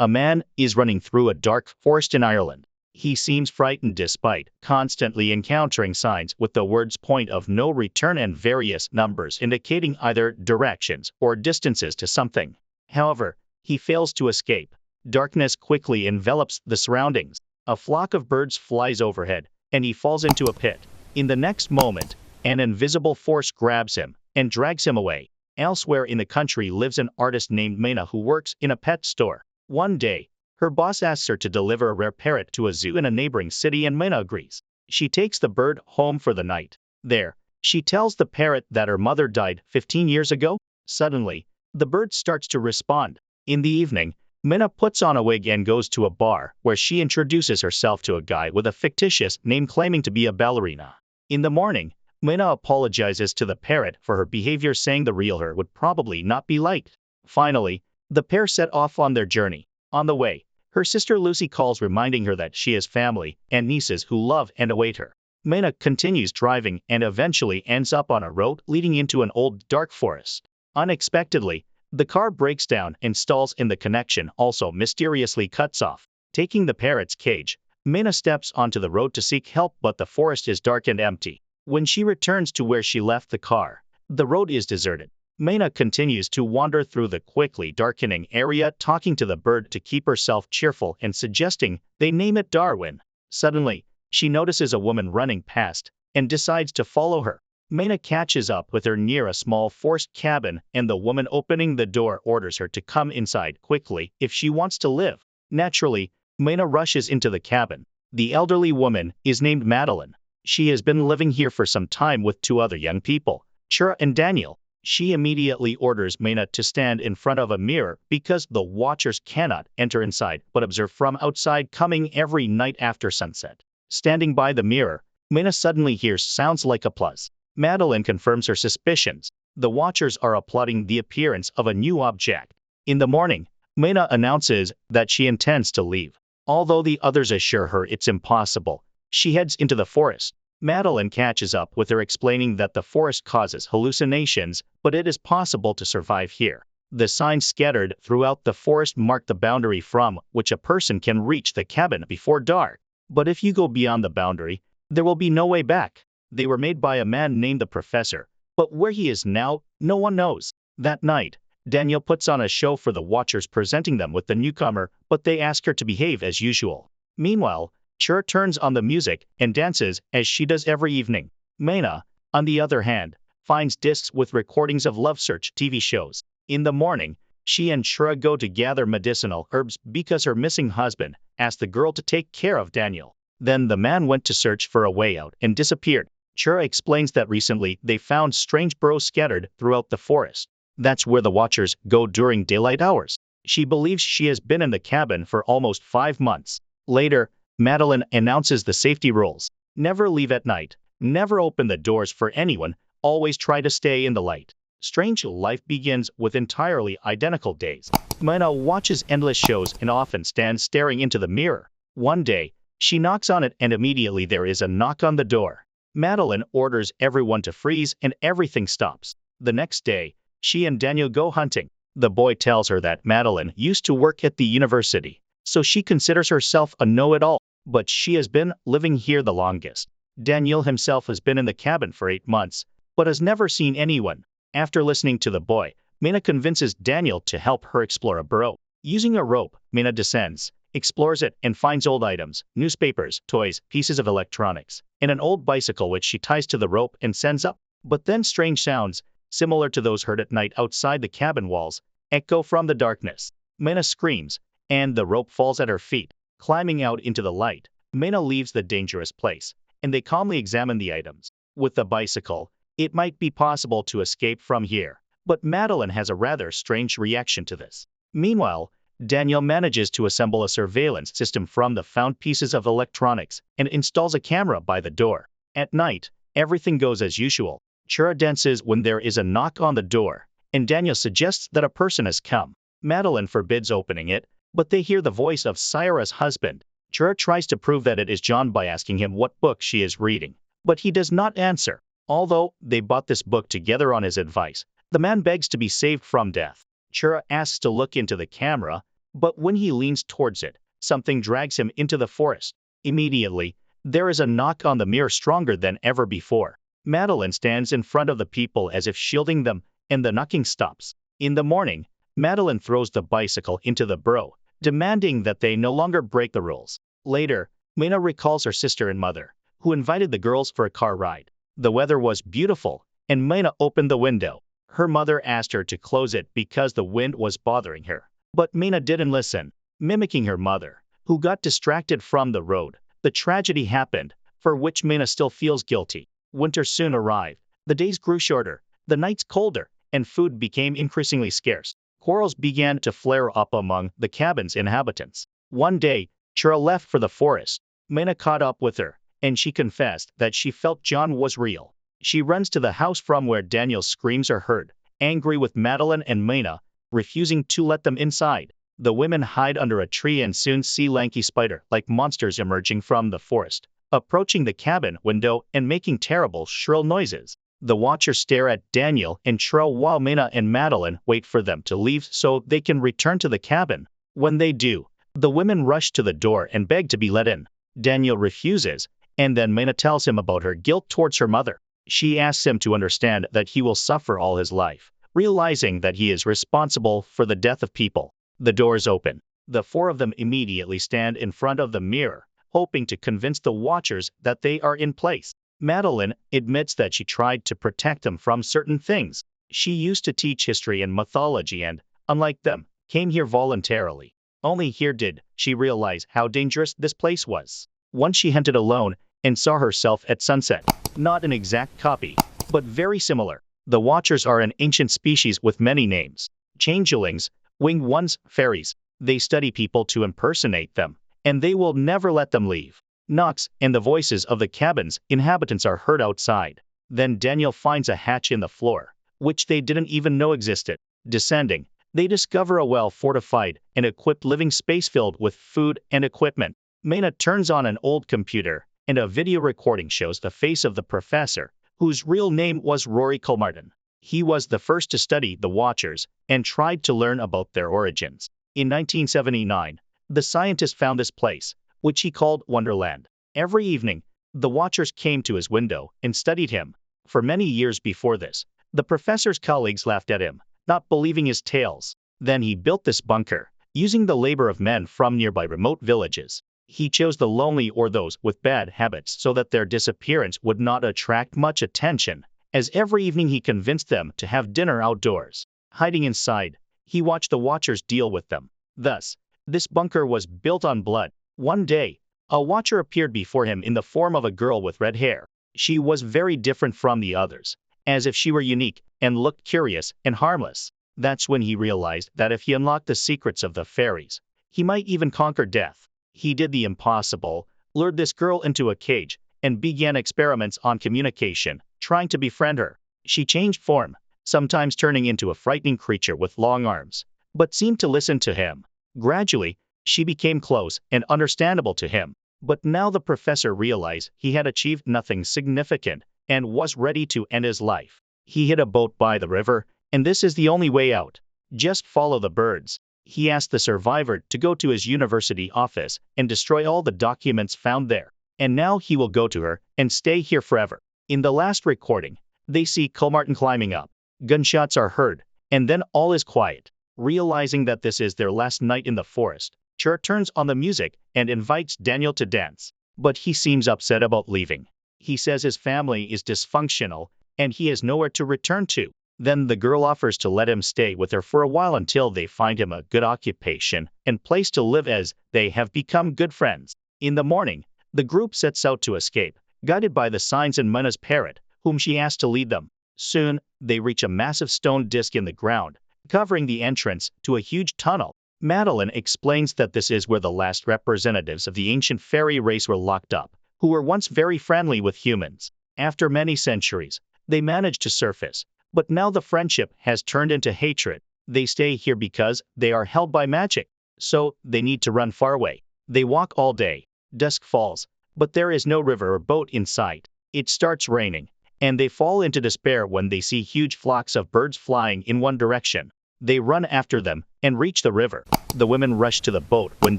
A man is running through a dark forest in Ireland. He seems frightened despite constantly encountering signs with the words point of no return and various numbers indicating either directions or distances to something. However, he fails to escape. Darkness quickly envelops the surroundings. A flock of birds flies overhead, and he falls into a pit. In the next moment, an invisible force grabs him and drags him away. Elsewhere in the country lives an artist named Mena who works in a pet store. One day, her boss asks her to deliver a rare parrot to a zoo in a neighboring city and Mena agrees. She takes the bird home for the night. There, she tells the parrot that her mother died 15 years ago. Suddenly, the bird starts to respond. In the evening, Mena puts on a wig and goes to a bar where she introduces herself to a guy with a fictitious name claiming to be a ballerina. In the morning, Mena apologizes to the parrot for her behavior, saying the real her would probably not be liked. Finally, the pair set off on their journey. On the way, her sister Lucy calls reminding her that she has family and nieces who love and await her. Mena continues driving and eventually ends up on a road leading into an old dark forest. Unexpectedly, the car breaks down and stalls and the connection also mysteriously cuts off. Taking the parrot's cage, Mena steps onto the road to seek help, but the forest is dark and empty. When she returns to where she left the car, the road is deserted. Mena continues to wander through the quickly darkening area, talking to the bird to keep herself cheerful and suggesting they name it Darwin. Suddenly, she notices a woman running past and decides to follow her. Mena catches up with her near a small forest cabin, and the woman opening the door orders her to come inside quickly if she wants to live. Naturally, Mena rushes into the cabin. The elderly woman is named Madeline. She has been living here for some time with two other young people, Chura and Daniel. She immediately orders Mena to stand in front of a mirror because the watchers cannot enter inside but observe from outside, coming every night after sunset. Standing by the mirror, Mena suddenly hears sounds like applause. Madeline confirms her suspicions. The watchers are applauding the appearance of a new object. In the morning, Mena announces that she intends to leave. Although the others assure her it's impossible, she heads into the forest. Madeline catches up with her, explaining that the forest causes hallucinations, but it is possible to survive here. The signs scattered throughout the forest mark the boundary from which a person can reach the cabin before dark. But if you go beyond the boundary, there will be no way back. They were made by a man named the Professor, but where he is now, no one knows. That night, Daniel puts on a show for the watchers, presenting them with the newcomer, but they ask her to behave as usual. Meanwhile, Chura turns on the music and dances as she does every evening. Mena, on the other hand, finds discs with recordings of Love Search TV shows. In the morning, she and Chura go to gather medicinal herbs because her missing husband asked the girl to take care of Daniel. Then the man went to search for a way out and disappeared. Chura explains that recently they found strange burrows scattered throughout the forest. That's where the watchers go during daylight hours. She believes she has been in the cabin for almost 5 months. Later, Madeline announces the safety rules. Never leave at night. Never open the doors for anyone. Always try to stay in the light. Strange life begins with entirely identical days. Mena watches endless shows and often stands staring into the mirror. One day, she knocks on it and immediately there is a knock on the door. Madeline orders everyone to freeze and everything stops. The next day, she and Daniel go hunting. The boy tells her that Madeline used to work at the university, so she considers herself a know-it-all, but she has been living here the longest. Daniel himself has been in the cabin for 8 months, but has never seen anyone. After listening to the boy, Mena convinces Daniel to help her explore a burrow. Using a rope, Mena descends, explores it, and finds old items, newspapers, toys, pieces of electronics, and an old bicycle which she ties to the rope and sends up. But then strange sounds, similar to those heard at night outside the cabin walls, echo from the darkness. Mena screams, and the rope falls at her feet. Climbing out into the light, Mena leaves the dangerous place, and they calmly examine the items. With the bicycle, it might be possible to escape from here, but Madeline has a rather strange reaction to this. Meanwhile, Daniel manages to assemble a surveillance system from the found pieces of electronics and installs a camera by the door. At night, everything goes as usual. Chura dances when there is a knock on the door, and Daniel suggests that a person has come. Madeline forbids opening it, but they hear the voice of Syra's husband. Chura tries to prove that it is John by asking him what book she is reading, but he does not answer. Although they bought this book together on his advice, the man begs to be saved from death. Chura asks to look into the camera, But when he leans towards it, something drags him into the forest. Immediately, there is a knock on the mirror stronger than ever before. Madeline stands in front of the people as if shielding them, and the knocking stops. In the morning, Madeline throws the bicycle into the burrow, demanding that they no longer break the rules. Later, Mena recalls her sister and mother, who invited the girls for a car ride. The weather was beautiful, and Mena opened the window. Her mother asked her to close it because the wind was bothering her. But Mena didn't listen, mimicking her mother, who got distracted from the road. The tragedy happened, for which Mena still feels guilty. Winter soon arrived. The days grew shorter, the nights colder, and food became increasingly scarce. Quarrels began to flare up among the cabin's inhabitants. One day, Chura left for the forest. Mena caught up with her, and she confessed that she felt John was real. She runs to the house from where Daniel's screams are heard, angry with Madeline and Mena, refusing to let them inside. The women hide under a tree and soon see lanky spider-like monsters emerging from the forest, approaching the cabin window and making terrible, shrill noises. The watchers stare at Daniel and Chura while Mena and Madeline wait for them to leave so they can return to the cabin. When they do, the women rush to the door and beg to be let in. Daniel refuses, and then Mena tells him about her guilt towards her mother. She asks him to understand that he will suffer all his life, realizing that he is responsible for the death of people. The doors open. The four of them immediately stand in front of the mirror, hoping to convince the watchers that they are in place. Madeline admits that she tried to protect them from certain things. She used to teach history and mythology and, unlike them, came here voluntarily. Only here did she realize how dangerous this place was. Once she hunted alone and saw herself at sunset. Not an exact copy, but very similar. The Watchers are an ancient species with many names. Changelings, winged ones, fairies. They study people to impersonate them, and they will never let them leave. Knocks, and the voices of the cabin's inhabitants are heard outside. Then Daniel finds a hatch in the floor, which they didn't even know existed. Descending, they discover a well-fortified and equipped living space filled with food and equipment. Mena turns on an old computer, and a video recording shows the face of the professor, whose real name was Rory Colmartin. He was the first to study the Watchers and tried to learn about their origins. In 1979, the scientist found this place, which he called Wonderland. Every evening, the Watchers came to his window and studied him. For many years before this, the professor's colleagues laughed at him, not believing his tales. Then he built this bunker, using the labor of men from nearby remote villages. He chose the lonely or those with bad habits so that their disappearance would not attract much attention, as every evening he convinced them to have dinner outdoors. Hiding inside, he watched the Watchers deal with them. Thus, this bunker was built on blood. One day, a Watcher appeared before him in the form of a girl with red hair. She was very different from the others, as if she were unique, and looked curious and harmless. That's when he realized that if he unlocked the secrets of the fairies, he might even conquer death. He did the impossible, lured this girl into a cage, and began experiments on communication, trying to befriend her. She changed form, sometimes turning into a frightening creature with long arms, but seemed to listen to him. Gradually, she became close and understandable to him. But now the professor realized he had achieved nothing significant and was ready to end his life. He hid a boat by the river, and this is the only way out. Just follow the birds. He asked the survivor to go to his university office and destroy all the documents found there. And now he will go to her and stay here forever. In the last recording, they see Colmartin climbing up. Gunshots are heard, and then all is quiet. Realizing that this is their last night in the forest, Chur turns on the music and invites Daniel to dance. But he seems upset about leaving. He says his family is dysfunctional, and he has nowhere to return to. Then the girl offers to let him stay with her for a while until they find him a good occupation and place to live, as they have become good friends. In the morning, the group sets out to escape, guided by the signs and Mena's parrot, whom she asked to lead them. Soon, they reach a massive stone disc in the ground, covering the entrance to a huge tunnel. Madeline explains that this is where the last representatives of the ancient fairy race were locked up, who were once very friendly with humans. After many centuries, they managed to surface, but now the friendship has turned into hatred. They stay here because they are held by magic, so they need to run far away. They walk all day. Dusk falls, but there is no river or boat in sight. It starts raining, and they fall into despair when they see huge flocks of birds flying in one direction. They run after them and reach the river. The women rush to the boat when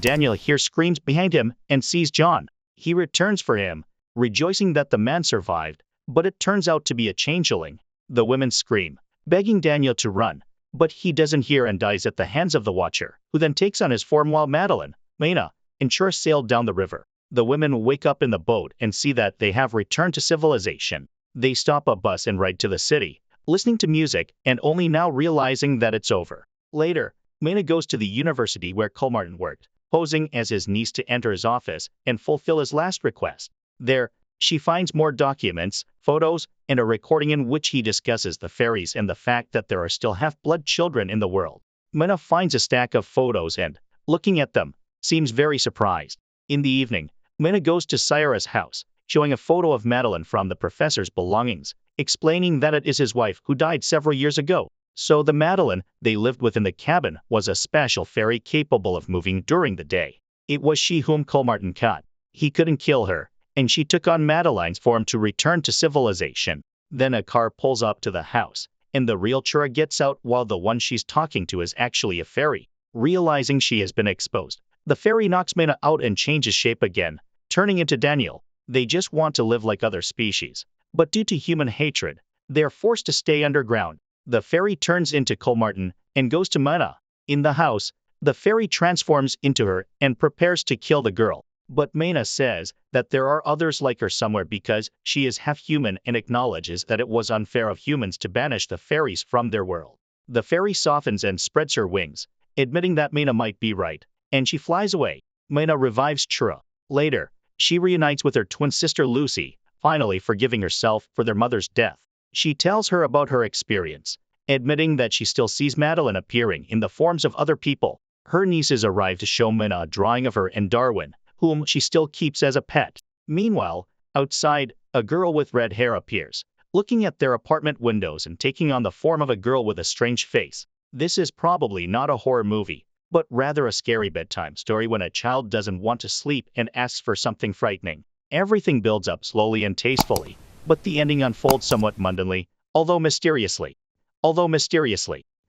Daniel hears screams behind him and sees John. He returns for him, rejoicing that the man survived, but it turns out to be a changeling. The women scream, begging Daniel to run, but he doesn't hear and dies at the hands of the Watcher, who then takes on his form while Madeline, Mena, and Chur sail down the river. The women wake up in the boat and see that they have returned to civilization. They stop a bus and ride to the city, listening to music and only now realizing that it's over. Later, Mena goes to the university where Colmartin worked, posing as his niece to enter his office and fulfill his last request. There, she finds more documents, photos, and a recording in which he discusses the fairies and the fact that there are still half-blood children in the world. Mena finds a stack of photos and, looking at them, seems very surprised. In the evening, Mena goes to Syra's house, showing a photo of Madeline from the professor's belongings, explaining that it is his wife who died several years ago. So the Madeline they lived with in the cabin was a special fairy capable of moving during the day. It was she whom Colmartin caught. He couldn't kill her, and she took on Madeline's form to return to civilization. Then a car pulls up to the house, and the real Chura gets out while the one she's talking to is actually a fairy. Realizing she has been exposed, the fairy knocks Mena out and changes shape again, turning into Daniel. They just want to live like other species, but due to human hatred, they are forced to stay underground. The fairy turns into Colmartin and goes to Mena. In the house, the fairy transforms into her and prepares to kill the girl. But Mena says that there are others like her somewhere because she is half human and acknowledges that it was unfair of humans to banish the fairies from their world. The fairy softens and spreads her wings, admitting that Mena might be right, and she flies away. Mena revives Chura. Later, she reunites with her twin sister Lucy, finally forgiving herself for their mother's death. She tells her about her experience, admitting that she still sees Madeline appearing in the forms of other people. Her nieces arrive to show Mena a drawing of her and Darwin, whom she still keeps as a pet. Meanwhile, outside, a girl with red hair appears, looking at their apartment windows and taking on the form of a girl with a strange face. This is probably not a horror movie, but rather a scary bedtime story when a child doesn't want to sleep and asks for something frightening. Everything builds up slowly and tastefully, but the ending unfolds somewhat mundanely, although mysteriously.